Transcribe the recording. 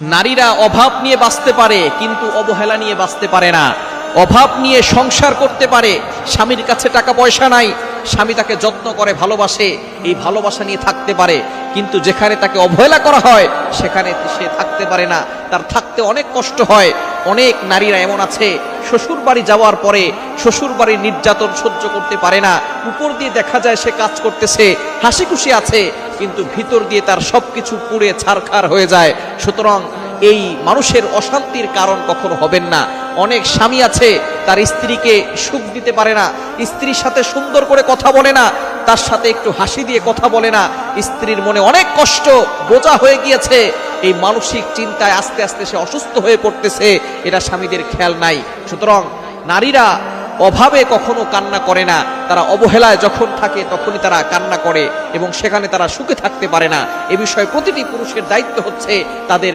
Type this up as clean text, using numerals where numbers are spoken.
নারীরা অভাব নিয়ে বাঁচতে পারে কিন্তু অবহেলা নিয়ে বাঁচতে পারে না। অভাব নিয়ে সংসার করতে পারে, স্বামীর কাছে টাকা পয়সা নাই, স্বামী তাকে যত্ন করে ভালোবাসে, এই ভালোবাসা নিয়ে থাকতে পারে, কিন্তু যেখানে তাকে অবহেলা করা হয় সেখানে সে থাকতে পারে না, তার থাকতে অনেক কষ্ট হয়। অনেক নারীরা এমন আছে শ্বশুর বাড়ি যাওয়ার পরে শ্বশুর বাড়ির নির্যাতন সহ্য করতে পারে না। উপর দিয়ে দেখা যায় সে কাজ করতেছে, হাসি খুশি আছে, কিন্তু ভিতর দিয়ে তার সবকিছু পুড়ে ছারখার হয়ে যায়। সুতরাং এই মানুষের অশান্তির কারণ কখনো হবেন না। অনেক স্বামী আছে তার স্ত্রীকে সুখ দিতে পারে না, স্ত্রীর সাথে সুন্দর করে কথা বলে না, তার সাথে একটু হাসি দিয়ে কথা বলে না, স্ত্রীর মনে অনেক কষ্ট বোঝা হয়ে গিয়েছে, এই মানসিক চিন্তায় আস্তে আস্তে সে অসুস্থ হয়ে পড়তেছে, এটা স্বামীদের খেয়াল নাই। সুতরাং নারীরা অভাবে কখনো কান্না করে না, তারা অবহেলায় যখন থাকে তখনই তারা কান্না করে এবং সেখানে তারা সুখে থাকতে পারে না। এ বিষয়ে প্রতিটি পুরুষের দায়িত্ব হচ্ছে তাদের